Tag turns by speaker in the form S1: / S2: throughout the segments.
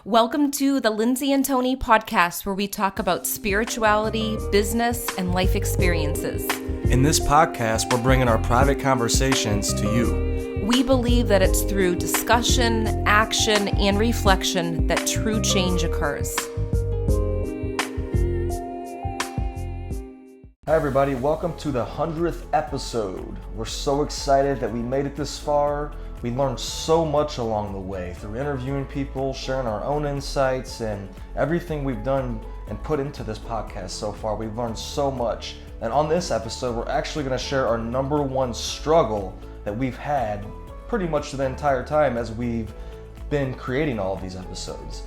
S1: Welcome to the Lindsay and Tony podcast, where we talk about spirituality, business, and life experiences.
S2: In this podcast, we're bringing our private conversations to you.
S1: We believe that it's through discussion, action, and reflection that true change occurs.
S2: Hi everybody, welcome to the 100th episode. We're so excited that we made it this far. We learned so much along the way through interviewing people, sharing our own insights, and everything we've done and put into this podcast so far. We've learned so much. And on this episode, we're actually going to share our number one struggle that we've had pretty much the entire time as we've been creating all of these episodes.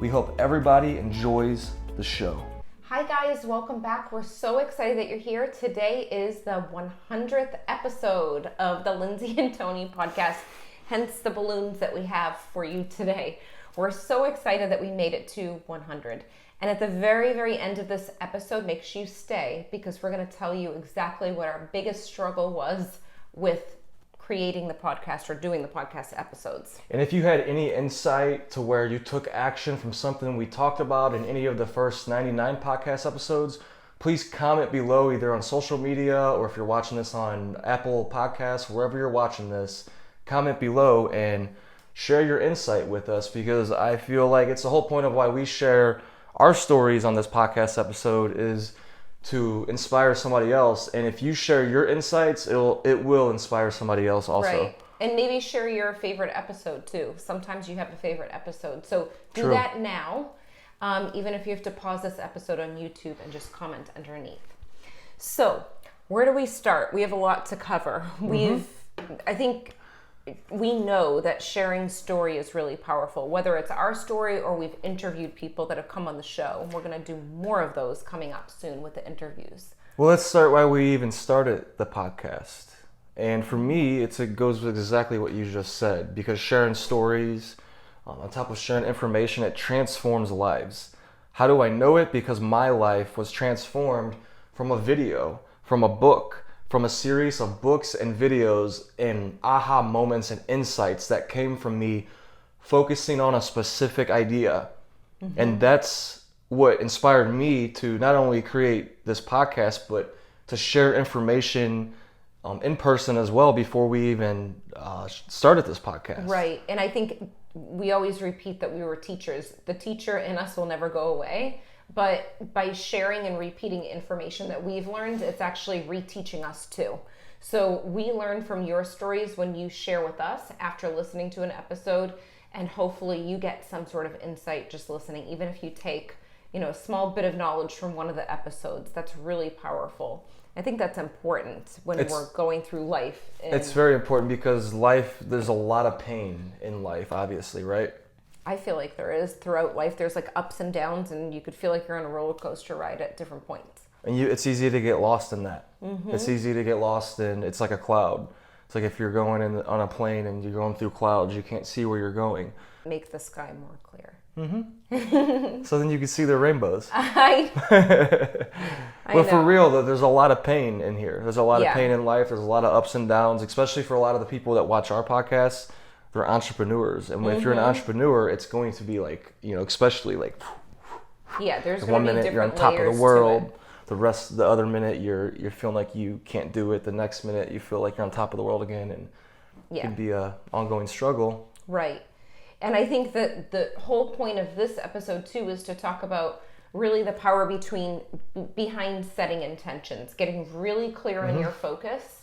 S2: We hope everybody enjoys the show.
S1: Hi guys, welcome back. We're so excited that you're here. Today is the 100th episode of the Lindsay and Tony podcast, hence the balloons that we have for you today. We're so excited that we made it to 100. And at the very, very end of this episode, make sure you stay because we're going to tell you exactly what our biggest struggle was with creating the podcast or doing the podcast episodes.
S2: And if you had any insight to where you took action from something we talked about in any of the first 99 podcast episodes, please comment below either on social media or if you're watching this on Apple Podcasts, wherever you're watching this, comment below and share your insight with us, because I feel like it's the whole point of why we share our stories on this podcast episode is to inspire somebody else. And if you share your insights, it will inspire somebody else also.
S1: Right. And maybe share your favorite episode too. Sometimes you have a favorite episode. So do
S2: True.
S1: that now, even if you have to pause this episode on YouTube and just comment underneath. So where do we start? We have a lot to cover. I think we know that sharing story is really powerful, whether it's our story or we've interviewed people that have come on the show. We're going to do more of those coming up soon with the interviews.
S2: Well, let's start why we even started the podcast. And for me, it goes with exactly what you just said, because sharing stories, on top of sharing information, it transforms lives. How do I know it? Because my life was transformed from a video, from a book, from a series of books and videos and aha moments and insights that came from me focusing on a specific idea. Mm-hmm. And that's what inspired me to not only create this podcast, but to share information in person as well before we even started this podcast.
S1: Right. And I think we always repeat that we were teachers. The teacher in us will never go away. But by sharing and repeating information that we've learned, it's actually reteaching us too. So we learn from your stories when you share with us after listening to an episode, and hopefully you get some sort of insight just listening, even if you take, a small bit of knowledge from one of the episodes. That's really powerful. I think that's important when we're going through life.
S2: It's very important because there's a lot of pain in life, obviously, right?
S1: I feel like there is throughout life. There's like ups and downs, and you could feel like you're on a roller coaster ride at different points.
S2: And it's easy to get lost in that. Mm-hmm. It's easy to get lost in, it's like a cloud. It's like if you're going on a plane and you're going through clouds, you can't see where you're going.
S1: Make the sky more clear.
S2: Mm-hmm. So then you can see the rainbows.
S1: I
S2: But for real though, there's a lot of pain in here. There's a lot of pain in life. There's a lot of ups and downs, especially for a lot of the people that watch our podcast. They're entrepreneurs, and if you're an entrepreneur, it's going to be like, especially like,
S1: there's
S2: one minute you're on top of the world, the other minute you're feeling like you can't do it, the next minute you feel like you're on top of the world again, and it can be a ongoing struggle.
S1: Right. And I think that the whole point of this episode too is to talk about really the power behind setting intentions, getting really clear on your focus,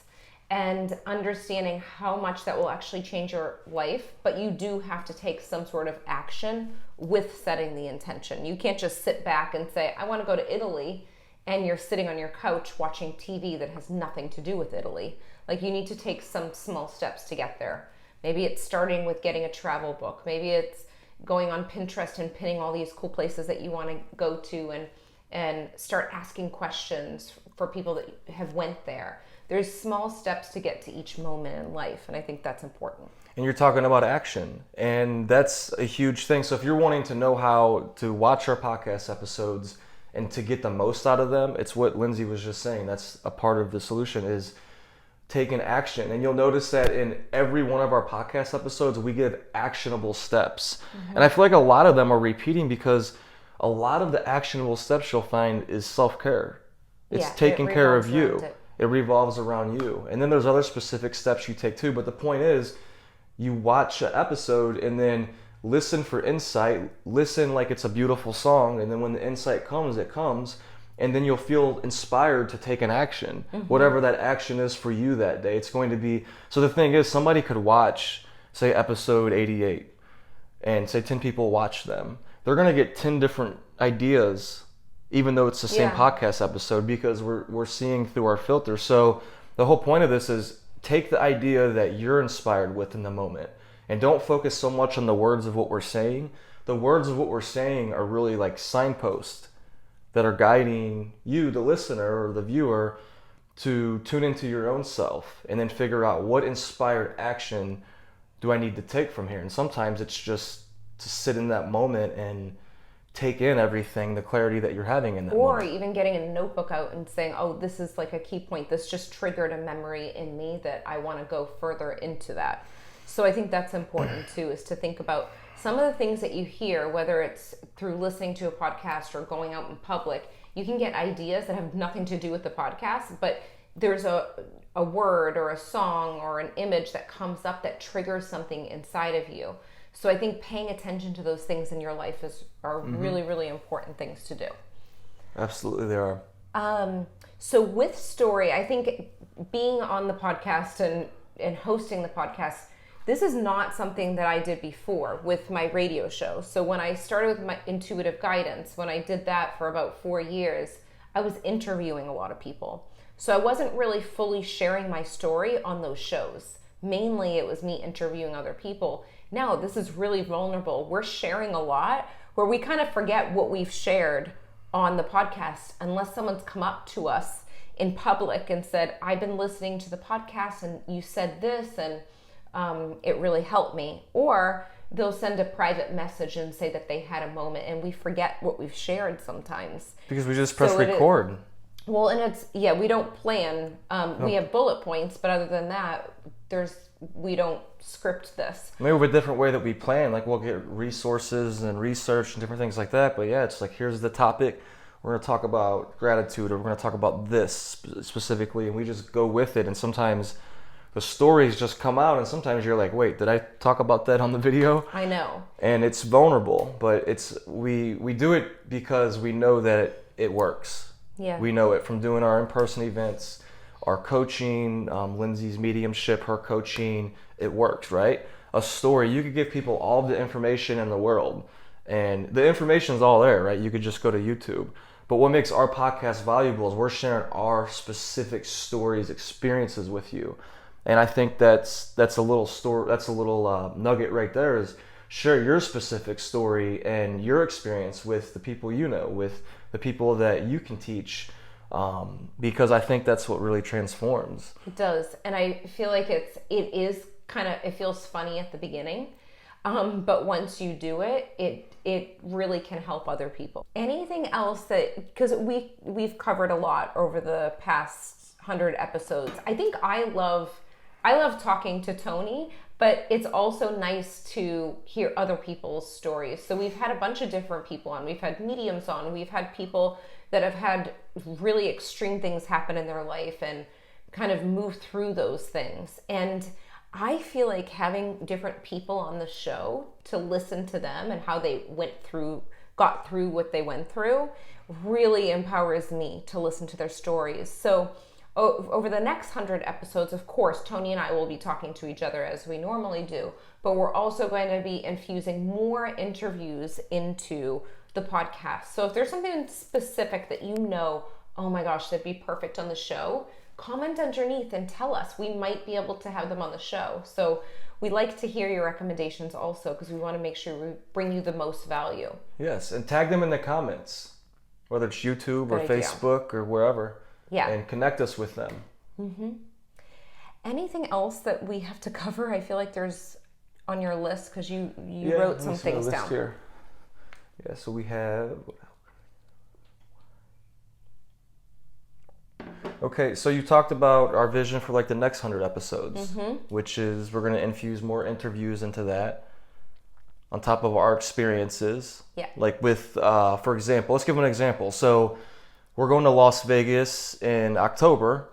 S1: and understanding how much that will actually change your life. But you do have to take some sort of action with setting the intention. You can't just sit back and say, I want to go to Italy, and you're sitting on your couch watching TV that has nothing to do with Italy. Like, you need to take some small steps to get there. Maybe it's starting with getting a travel book. Maybe it's going on Pinterest and pinning all these cool places that you want to go to and start asking questions for people that have went there. There's small steps to get to each moment in life, and I think that's important.
S2: And you're talking about action, and that's a huge thing. So if you're wanting to know how to watch our podcast episodes and to get the most out of them, it's what Lindsay was just saying. That's a part of the solution is taken action. And you'll notice that in every one of our podcast episodes, we give actionable steps. And I feel like a lot of them are repeating because a lot of the actionable steps you'll find is self-care. It's taking care of you. It revolves around you. And then there's other specific steps you take too. But the point is, you watch an episode and then listen for insight, listen like it's a beautiful song, and then when the insight comes, it comes, and then you'll feel inspired to take an action. Whatever that action is for you that day, it's going to be. So the thing is, somebody could watch, say, episode 88, and say 10 people watch them. They're going to get 10 different ideas, even though it's the same podcast episode, because we're seeing through our filter. So the whole point of this is take the idea that you're inspired with in the moment, and don't focus so much on the words of what we're saying. The words of what we're saying are really like signposts that are guiding you, the listener or the viewer, to tune into your own self and then figure out what inspired action do I need to take from here. And sometimes it's just to sit in that moment and take in everything, the clarity that you're having in that moment.
S1: Or even getting a notebook out and saying, oh, this is like a key point. This just triggered a memory in me that I want to go further into that. So I think that's important too, is to think about some of the things that you hear, whether it's through listening to a podcast or going out in public. You can get ideas that have nothing to do with the podcast, but there's a word or a song or an image that comes up that triggers something inside of you. So I think paying attention to those things in your life are really, really important things to do.
S2: Absolutely, they are.
S1: So with story, I think being on the podcast and hosting the podcast, this is not something that I did before with my radio show. So when I started with my intuitive guidance, when I did that for about 4 years, I was interviewing a lot of people. So I wasn't really fully sharing my story on those shows. Mainly it was me interviewing other people. Now this is really vulnerable. We're sharing a lot where we kind of forget what we've shared on the podcast unless someone's come up to us in public and said, I've been listening to the podcast and you said this and it really helped me. Or they'll send a private message and say that they had a moment, and we forget what we've shared sometimes.
S2: Because we just press record.
S1: Well, and we don't plan. We have bullet points, but other than that, we don't script this.
S2: Maybe we have a different way that we plan. Like we'll get resources and research and different things like that. But yeah, it's like, here's the topic. We're going to talk about gratitude, or we're going to talk about this specifically, and we just go with it. And sometimes the stories just come out, and sometimes you're like, wait, did I talk about that on the video?
S1: I know.
S2: And it's vulnerable, but we do it because we know that it works.
S1: Yeah.
S2: We know it from doing our in-person events, our coaching, Lindsay's mediumship, her coaching. It works, right? A story, you could give people all the information in the world, and the information is all there, right? You could just go to YouTube. But what makes our podcast valuable is we're sharing our specific stories, experiences with you. And I think that's a little story, that's a little nugget right there, is share your specific story and your experience with the people you know, with the people that you can teach, because I think that's what really transforms.
S1: It does, and I feel like it feels funny at the beginning, but once you do it, it really can help other people. Anything else because we've covered a lot over the past 100 episodes. I think I love talking to Tony, but it's also nice to hear other people's stories. So we've had a bunch of different people on. We've had mediums on. We've had people that have had really extreme things happen in their life and kind of move through those things. And I feel like having different people on the show to listen to them and how they got through what they went through really empowers me to listen to their stories. So over the next 100 episodes, of course, Tony and I will be talking to each other as we normally do, but we're also going to be infusing more interviews into the podcast. So if there's something specific that you know, oh my gosh, that'd be perfect on the show, comment underneath and tell us. We might be able to have them on the show. So we like to hear your recommendations also, because we want to make sure we bring you the most value.
S2: Yes, and tag them in the comments, whether it's YouTube or Facebook or wherever. Yeah. And connect us with them.
S1: Mm-hmm. Anything else that we have to cover? I feel like there's on your list, because you wrote some things down.
S2: Here. Yeah, so we have... Okay, so you talked about our vision for like the next 100 episodes, which is we're going to infuse more interviews into that on top of our experiences.
S1: Yeah.
S2: Like with, for example, let's give an example. So we're going to Las Vegas in October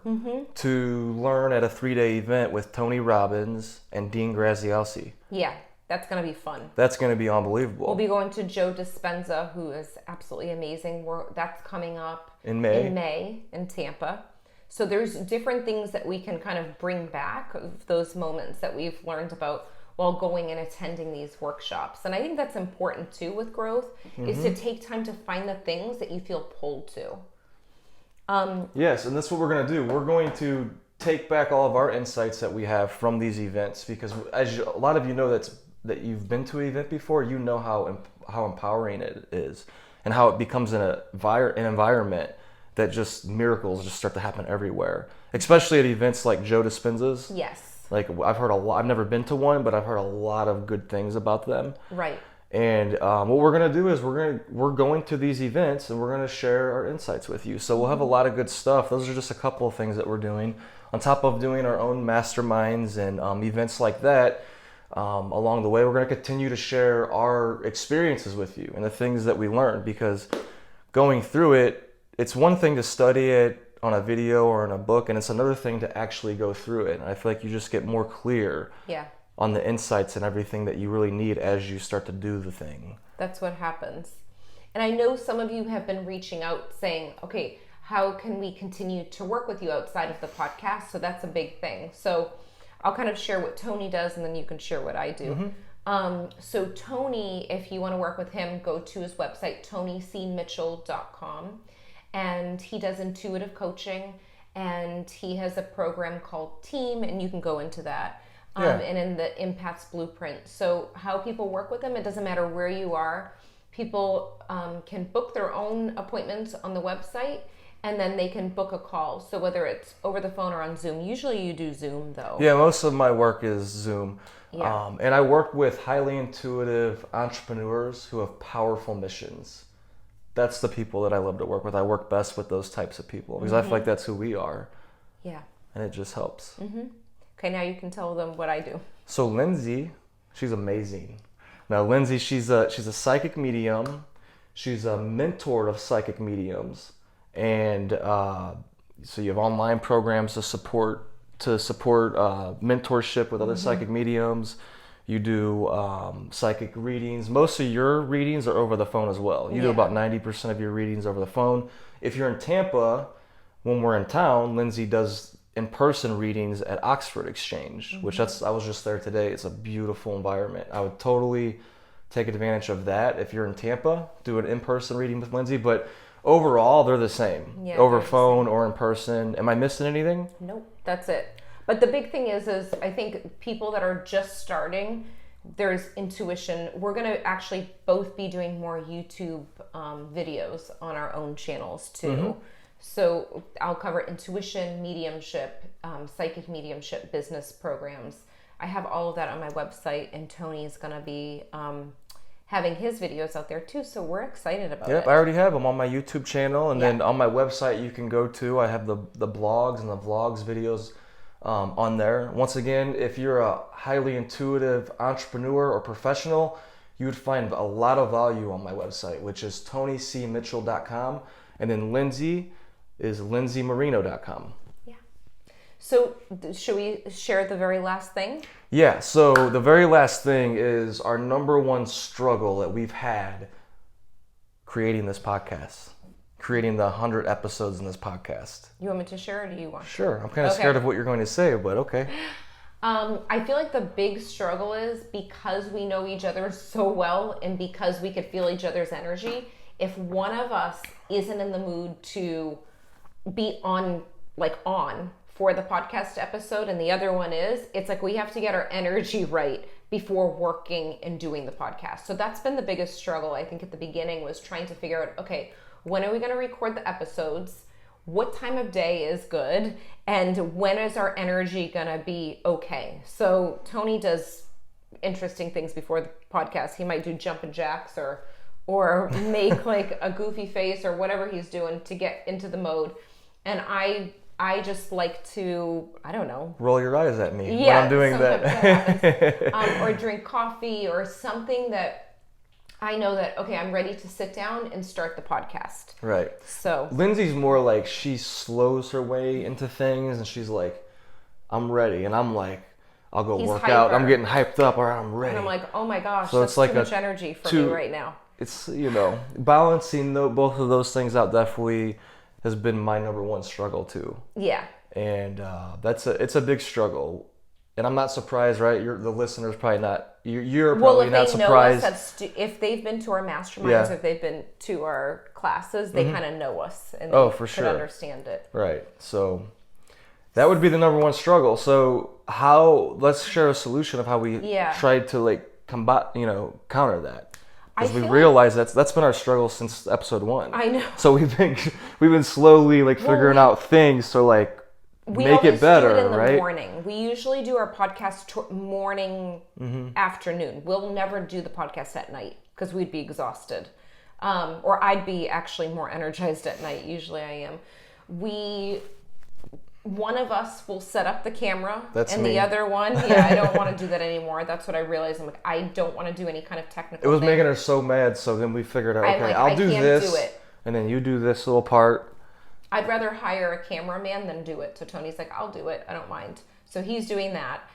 S2: to learn at a 3-day event with Tony Robbins and Dean Graziosi.
S1: Yeah, that's going to be fun.
S2: That's going to be unbelievable.
S1: We'll be going to Joe Dispenza, who is absolutely amazing. That's coming up
S2: in May.
S1: In Tampa. So there's different things that we can kind of bring back of those moments that we've learned about while going and attending these workshops. And I think that's important too with growth, is to take time to find the things that you feel pulled to.
S2: Yes, and that's what we're going to do. We're going to take back all of our insights that we have from these events, because as a lot of you know that you've been to an event before, you know how empowering it is and how it becomes an environment that just miracles just start to happen everywhere, especially at events like Joe Dispenza's.
S1: Yes.
S2: Like I've heard a lot. I've never been to one, but I've heard a lot of good things about them.
S1: Right.
S2: And what we're gonna do is we're going to these events and we're gonna share our insights with you. So we'll have a lot of good stuff. Those are just a couple of things that we're doing on top of doing our own masterminds and events like that. Along the way, we're gonna continue to share our experiences with you and the things that we learned, because going through it, it's one thing to study it on a video or in a book, and it's another thing to actually go through it. And I feel like you just get more clear on the insights and everything that you really need as you start to do the thing.
S1: That's what happens. And I know some of you have been reaching out saying, okay, how can we continue to work with you outside of the podcast? So that's a big thing. So I'll kind of share what Tony does, and then you can share what I do. So Tony, if you want to work with him, go to his website, TonyCmitchell.com. And he does intuitive coaching, and he has a program called Team, and you can go into that. And in the Empath's Blueprint. So how people work with him, it doesn't matter where you are. People can book their own appointments on the website, and then they can book a call. So whether it's over the phone or on Zoom. Usually you do Zoom though.
S2: Yeah, most of my work is Zoom.
S1: Yeah.
S2: And I work with highly intuitive entrepreneurs who have powerful missions. That's the people that I love to work with. I work best with those types of people because I feel like that's who we are.
S1: Yeah.
S2: And it just helps.
S1: Okay, now you can tell them what I do.
S2: So Lindsay, she's amazing. Now Lindsay, she's a psychic medium. She's a mentor of psychic mediums, and so you have online programs to support mentorship with other psychic mediums. You do psychic readings. Most of your readings are over the phone as well. You do about 90% of your readings over the phone. If you're in Tampa, when we're in town, Lindsay does in-person readings at Oxford Exchange, which I was just there today. It's a beautiful environment. I would totally take advantage of that if you're in Tampa. Do an in-person reading with Lindsay, but overall they're the same. Over phone or in person. Am I missing anything?
S1: Nope, that's it. But the big thing is I think people that are just starting, there's intuition. We're going to actually both be doing more YouTube videos on our own channels too. So I'll cover intuition, mediumship, psychic mediumship, business programs. I have all of that on my website, and Tony's going to be having his videos out there too. So we're excited about it.
S2: Yep, I already have them on my YouTube channel, and then on my website you can go to. I have the blogs and the vlogs videos on there. Once again, if you're a highly intuitive entrepreneur or professional, you would find a lot of value on my website, which is TonyCmitchell.com, and then Lindsay is LindsayMarino.com.
S1: Yeah. So should we share the very last thing?
S2: Yeah, so the very last thing is our number one struggle that we've had creating this podcast, creating the 100 episodes in this podcast.
S1: You want me to share, or do you want to?
S2: Sure. I'm kind of scared of what you're going to say, but okay.
S1: I feel like the big struggle is because we know each other so well and because we could feel each other's energy, if one of us isn't in the mood to be on for the podcast episode and the other one is, it's like we have to get our energy right before working and doing the podcast. So that's been the biggest struggle, I think, at the beginning, was trying to figure out, okay, when are we going to record the episodes? What time of day is good? And when is our energy going to be okay? So Tony does interesting things before the podcast. He might do jumping jacks or make like a goofy face or whatever he's doing to get into the mode. And I I just like to, I don't know.
S2: Roll your eyes at me when
S1: Yeah,
S2: I'm doing
S1: sometimes
S2: that.
S1: that happens. Or drink coffee or something that I know that, okay, I'm ready to sit down and start the podcast.
S2: Right.
S1: So
S2: Lindsay's more like she slows her way into things and she's like, I'm ready. And I'm like, I'll go
S1: He's
S2: work
S1: hyper.
S2: out. I'm getting hyped up. All right, I'm ready.
S1: And I'm like, oh my gosh,
S2: So
S1: that's
S2: it's like
S1: too much energy for me right now.
S2: It's, balancing both of those things out definitely has been my number one struggle too.
S1: Yeah.
S2: And it's a big struggle. And I'm not surprised, right? The listeners probably not. You're probably not surprised.
S1: If they've been to our masterminds
S2: Yeah.
S1: or if they've been to our classes, they kind of know us and
S2: Oh,
S1: they
S2: for
S1: could
S2: sure.
S1: understand it.
S2: Right. So that would be the number one struggle. So let's share a solution of how we tried to like combat, counter that. Because we realized that's been our struggle since episode 1.
S1: I know.
S2: So we've been slowly like figuring out things to like make it better,
S1: do it in the
S2: right?
S1: morning. We usually do our podcast morning, afternoon. We'll never do the podcast at night because we'd be exhausted. Or I'd be actually more energized at night. Usually I am. One of us will set up the camera.
S2: That's
S1: and
S2: me.
S1: the other one, I don't want to do that anymore. That's what I realized. I'm like, I don't want to do any kind of technical
S2: It was
S1: thing.
S2: making her so mad, so then we figured out, okay, I'll do
S1: can't
S2: this,
S1: do it.
S2: and then you do this little part.
S1: I'd rather hire a cameraman than do it. So Tony's like, I'll do it. I don't mind. So he's doing that.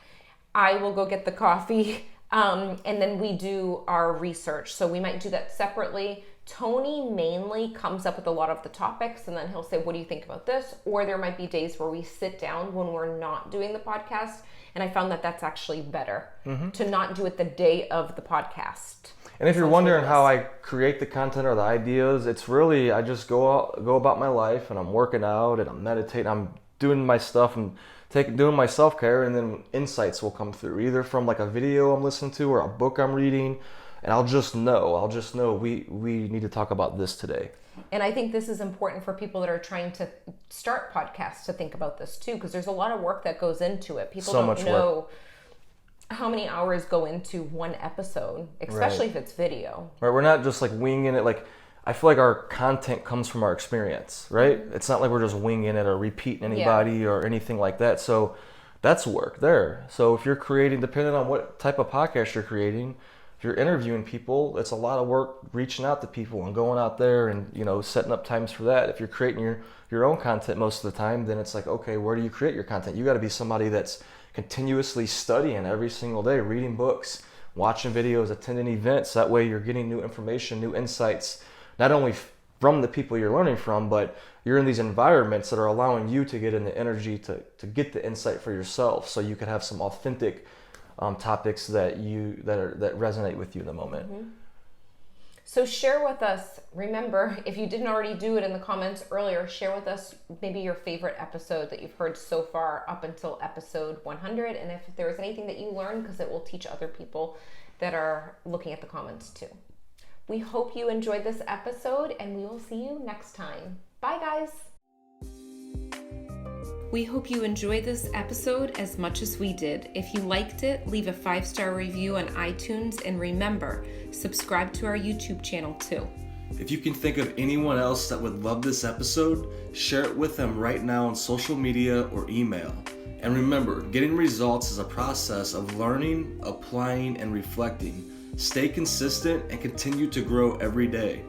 S1: I will go get the coffee. And then we do our research. So we might do that separately. Tony mainly comes up with a lot of the topics and then he'll say, what do you think about this? Or there might be days where we sit down when we're not doing the podcast. And I found that that's actually better to not do it the day of the podcast.
S2: And if you're wondering how I create the content or the ideas, it's really, I just go about my life and I'm working out and I'm meditating, I'm doing my stuff and doing my self-care, and then insights will come through either from like a video I'm listening to or a book I'm reading. And I'll just know we need to talk about this today.
S1: And I think this is important for people that are trying to start podcasts to think about this too, because there's a lot of work that goes into it. People don't know how many hours go into one episode, especially if it's video.
S2: Right, we're not just like winging it. Like, I feel like our content comes from our experience, right? It's not like we're just winging it or repeating anybody or anything like that. So that's work there. So if you're creating, depending on what type of podcast you're creating, if you're interviewing people, it's a lot of work reaching out to people and going out there and, setting up times for that. If you're creating your own content most of the time, then it's like, okay, where do you create your content? You got to be somebody that's continuously studying every single day, reading books, watching videos, attending events. That way you're getting new information, new insights, not only from the people you're learning from, but you're in these environments that are allowing you to get in the energy to get the insight for yourself, so you can have some authentic topics that resonate with you in the moment.
S1: So share with us, remember, if you didn't already do it in the comments earlier, share with us maybe your favorite episode that you've heard so far up until episode 100. And if there was anything that you learned, because it will teach other people that are looking at the comments too. We hope you enjoyed this episode and we will see you next time. Bye guys. We hope you enjoyed this episode as much as we did. If you liked it, leave a 5-star review on iTunes, and remember, subscribe to our YouTube channel too.
S2: If you can think of anyone else that would love this episode, share it with them right now on social media or email. And remember, getting results is a process of learning, applying, and reflecting. Stay consistent and continue to grow every day.